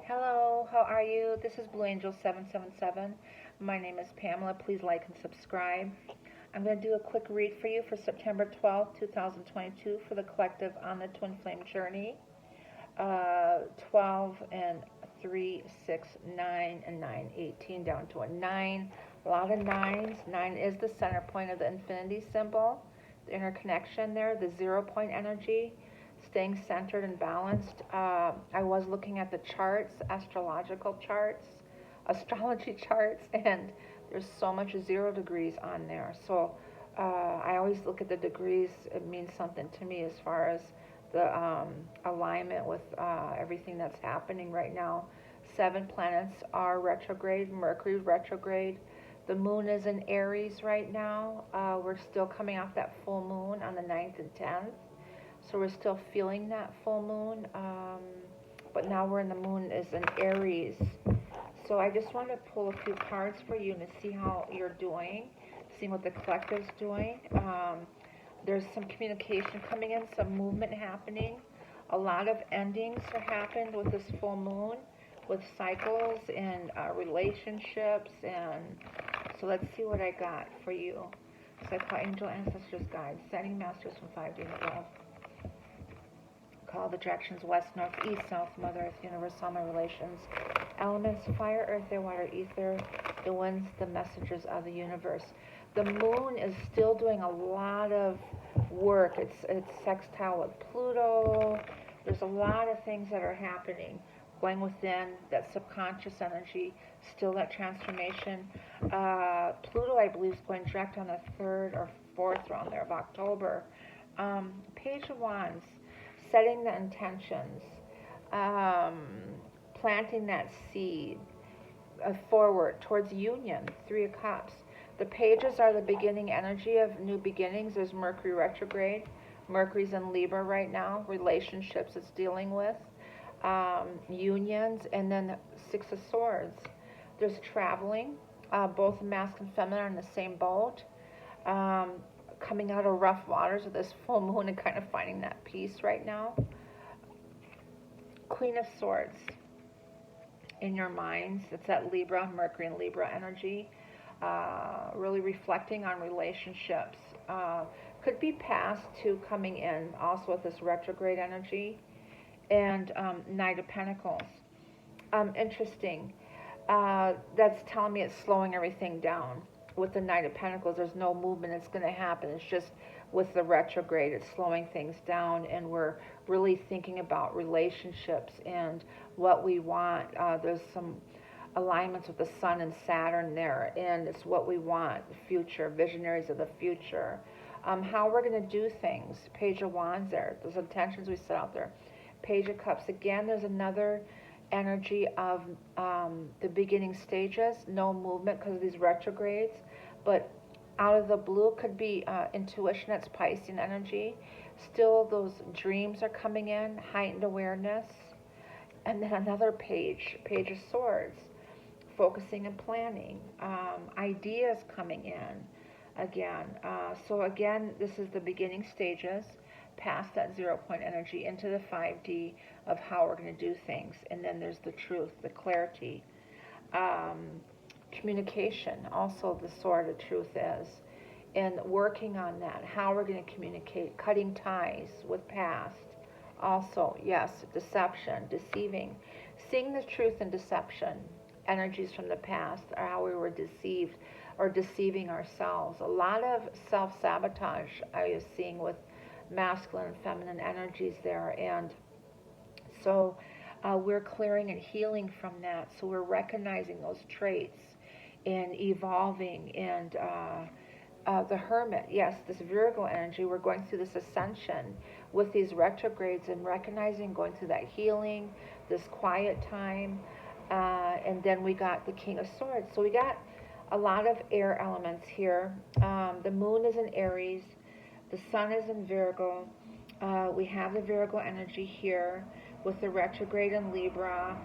Hello, how are you? This is Blue Angel 777. My name is Pamela. Please like and subscribe. I'm going to do a quick read for you for September 12th, 2022 for the collective on the Twin Flame Journey. 12 and 3, 6, 9, and 9, 18 down to a 9. A lot of nines. 9 is the center point of the infinity symbol, the interconnection there, the 0 point energy. Staying centered and balanced. I was looking at the charts, astrological charts, astrology charts, and there's so much 0 degrees on there. So I always look at the degrees. It means something to me as far as the alignment with everything that's happening right now. 7 planets are retrograde. Mercury retrograde. The moon is in Aries right now. We're still coming off that full moon on the 9th and 10th. So we're still feeling that full moon, but now we're in the moon is in Aries. So I just want to pull a few cards for you and to see how you're doing, seeing what the collective's doing. There's some communication coming in, some movement happening. A lot of endings have happened with this full moon, with cycles and relationships. And so let's see what I got for you. So I call angel ancestors guides, sending masters from 5D and above. Call the directions west, north, east, south, Mother Earth, universe, all my relations, elements, fire, earth, air, water, ether, the winds, the messengers of the universe. The moon is still doing a lot of work. It's sextile with Pluto. There's a lot of things that are happening, going within that subconscious energy, still that transformation. Pluto, I believe, is going direct on the 3rd or 4th round there of October. Page of Wands. Setting the intentions, planting that seed forward towards union, 3 of Cups. The pages are the beginning energy of new beginnings. There's Mercury retrograde. Mercury's in Libra right now. Relationships it's dealing with, unions, and then 6 of Swords. There's traveling. Both masculine and feminine are in the same boat. Coming out of rough waters with this full moon and kind of finding that peace right now. Queen of Swords in your minds. It's that Libra, Mercury and Libra energy. Really reflecting on relationships. Could be past too coming in also with this retrograde energy. And Knight of Pentacles. Interesting. That's telling me it's slowing everything down. With the Knight of Pentacles, there's no movement that's going to happen. It's just with the retrograde, it's slowing things down, and we're really thinking about relationships and what we want. There's some alignments with the Sun and Saturn there, and it's what we want, the future, visionaries of the future. How we're going to do things. Page of Wands there. Those intentions we set out there. Page of Cups. Again, there's another energy of the beginning stages, no movement because of these retrogrades, but out of the blue could be intuition, that's Piscean energy. Still those dreams are coming in, heightened awareness. And then another page of Swords, focusing and planning, ideas coming in again. So again, this is the beginning stages, past that 0 point energy into the 5D of how we're going to do things. And then there's the truth, the clarity. Communication, also the sword of truth is. And working on that, how we're going to communicate, cutting ties with past. Also, yes, deception, deceiving. Seeing the truth in deception, energies from the past, or how we were deceived or deceiving ourselves. A lot of self-sabotage I was seeing with masculine and feminine energies there, and so we're clearing and healing from that. So we're recognizing those traits and evolving. And the Hermit, yes, this Virgo energy, we're going through this ascension with these retrogrades and recognizing, going through that healing, this quiet time. And then we got the King of Swords. So we got a lot of air elements here. The moon is in Aries. The sun is in Virgo. We have the Virgo energy here with the retrograde in Libra.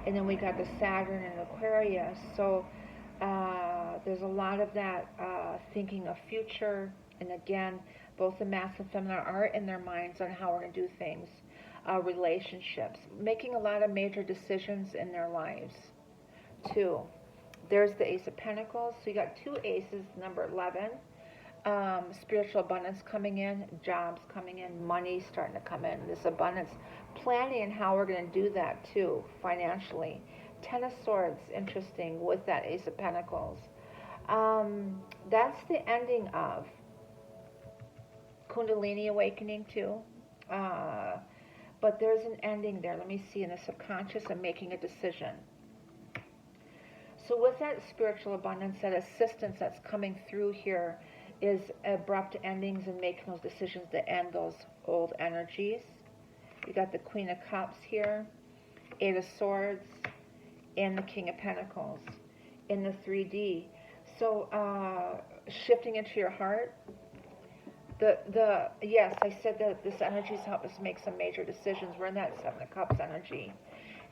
And then we got the Saturn in Aquarius. So there's a lot of that thinking of future. And again, both the masculine and feminine are in their minds on how we're going to do things. relationships, making a lot of major decisions in their lives. 2, there's the Ace of Pentacles. So you got 2 aces, number 11. Spiritual abundance coming in, jobs coming in, money starting to come in. This abundance, planning and how we're going to do that too, financially. 10 of Swords, interesting, with that Ace of Pentacles. That's the ending of Kundalini awakening too. But there's an ending there. Let me see, in the subconscious, I'm making a decision. So with that spiritual abundance, that assistance that's coming through here is abrupt endings and making those decisions to end those old energies. You got the Queen of Cups here, 8 of Swords, and the King of Pentacles in the 3D. So shifting into your heart. Yes, I said that this energy has helped us make some major decisions. We're in that 7 of Cups energy.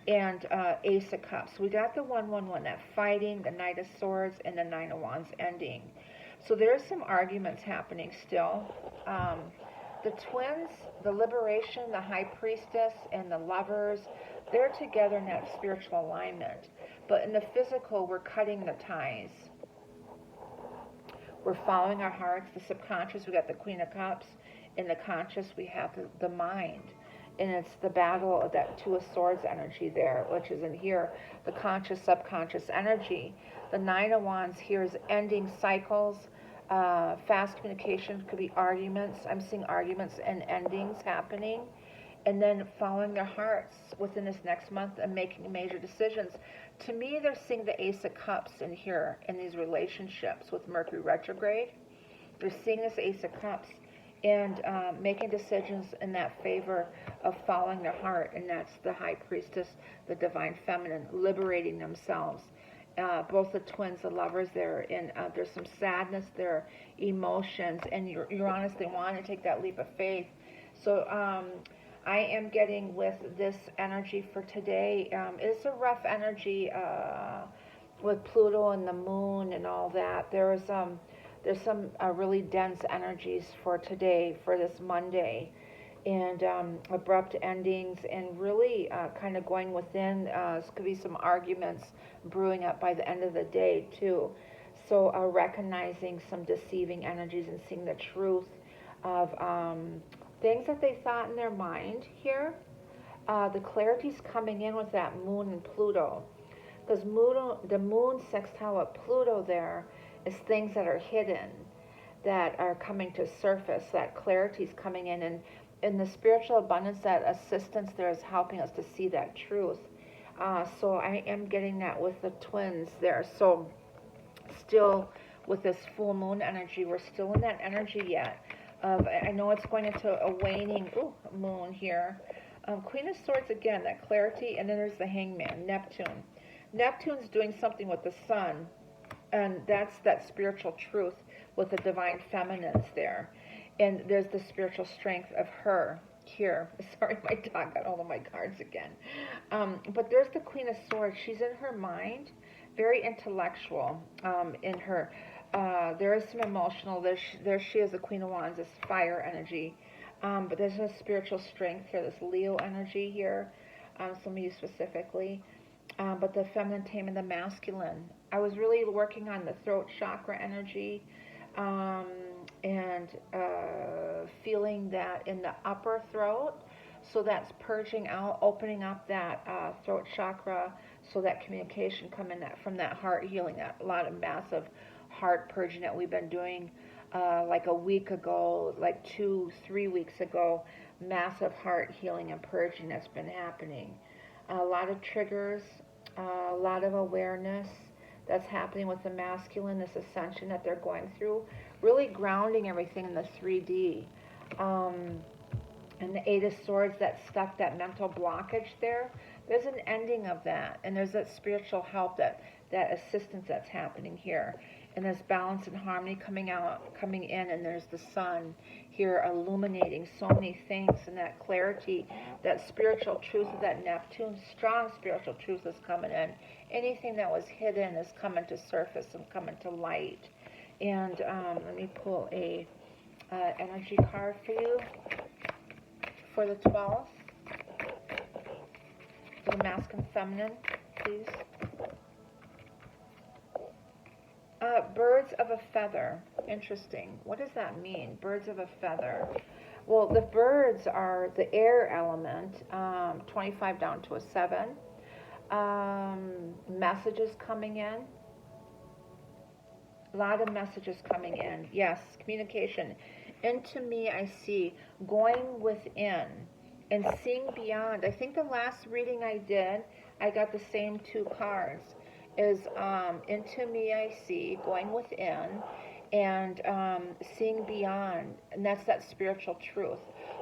And Ace of Cups. We got the 1-1-1, that fighting, the Knight of Swords, and the 9 of Wands ending. So there's some arguments happening still. The twins, the liberation, the High Priestess, and the lovers, they're together in that spiritual alignment. But in the physical, we're cutting the ties. We're following our hearts. The subconscious, we got the Queen of Cups. In the conscious, we have the mind. And it's the battle of that 2 of Swords energy there, which is in here, the conscious, subconscious energy. The 9 of Wands here is ending cycles, fast communication, could be arguments. I'm seeing arguments and endings happening. And then following their hearts within this next month and making major decisions. To me, they're seeing the Ace of Cups in here in these relationships with Mercury retrograde. They're seeing this Ace of Cups and making decisions in that favor of following their heart, and that's the High Priestess, the Divine Feminine, liberating themselves. Both the twins, the lovers, there's some sadness there, emotions, and Uranus, they want to take that leap of faith. So I am getting with this energy for today. It's a rough energy with Pluto and the moon and all that. There's some really dense energies for today, for this Monday, and abrupt endings, and really kind of going within. There could be some arguments brewing up by the end of the day too. So recognizing some deceiving energies and seeing the truth of things that they thought in their mind here. The clarity's coming in with that moon and Pluto, because the moon sextile with Pluto there is things that are hidden, that are coming to surface. That clarity is coming in, and in the spiritual abundance, that assistance there is helping us to see that truth. So I am getting that with the twins there. So still with this full moon energy, we're still in that energy yet. I know it's going into a waning moon here. Queen of Swords again, that clarity, and then there's the Hangman, Neptune. Neptune's doing something with the sun, and that's that spiritual truth with the Divine Feminines there. And there's the spiritual strength of her here. Sorry, my dog got all of my cards again. But there's the Queen of Swords. She's in her mind, very intellectual in her. There is some emotional. There she is, the Queen of Wands, this fire energy. But there's a spiritual strength here, this Leo energy here, some of you specifically. But the feminine taming the masculine. I was really working on the throat chakra energy, and feeling that in the upper throat. So that's purging out, opening up that throat chakra, so that communication come in from that heart healing, that a lot of massive heart purging that we've been doing like a week ago, like 2-3 weeks ago, massive heart healing and purging that's been happening. A lot of triggers, a lot of awareness that's happening with the masculine, this ascension that they're going through, really grounding everything in the 3D. And the 8 of Swords, that stuck, that mental blockage there, there's an ending of that. And there's that spiritual help, that assistance that's happening here. And there's balance and harmony coming in, and there's the sun here illuminating so many things, and that clarity, that spiritual truth of that Neptune, strong spiritual truth is coming in. Anything that was hidden is coming to surface and coming to light. And let me pull a energy card for you for the 12th. For the masculine feminine, please. Birds of a feather. Interesting. What does that mean? Birds of a feather. Well, the birds are the air element, 25 down to a 7. Messages coming in. A lot of messages coming in. Yes, communication. Into me, I see going within and seeing beyond. I think the last reading I did, I got the same 2 cards. Is into me, I see going within and seeing beyond, and that's that spiritual truth.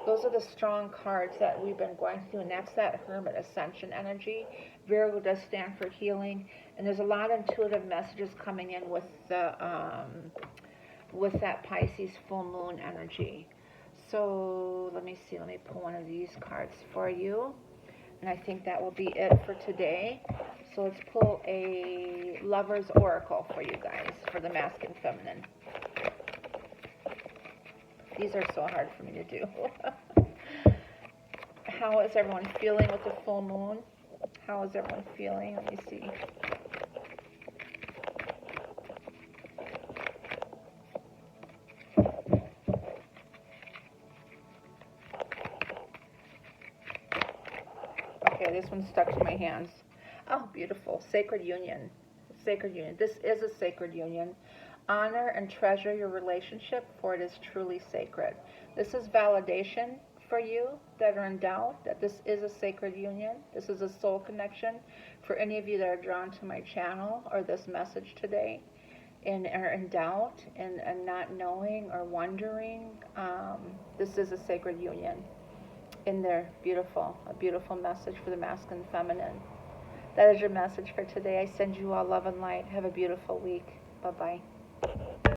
Those are the strong cards that we've been going through, and that's that Hermit Ascension energy. Virgo does stand for healing, and there's a lot of intuitive messages coming in with the with that Pisces full moon energy. So let me see. Let me pull one of these cards for you, and I think that will be it for today. So let's pull a Lover's Oracle for you guys for the masculine feminine. These are so hard for me to do. How is everyone feeling with the full moon? How is everyone feeling? Let me see. Okay, this one stuck to my hands. Oh, beautiful. Sacred union. Sacred union. This is a sacred union. Honor and treasure your relationship, for it is truly sacred. This is validation for you that are in doubt that this is a sacred union. This is a soul connection for any of you that are drawn to my channel or this message today and are in doubt and not knowing or wondering. This is a sacred union. In there, beautiful, a beautiful message for the masculine and feminine. That is your message for today. I send you all love and light. Have a beautiful week. Bye-bye.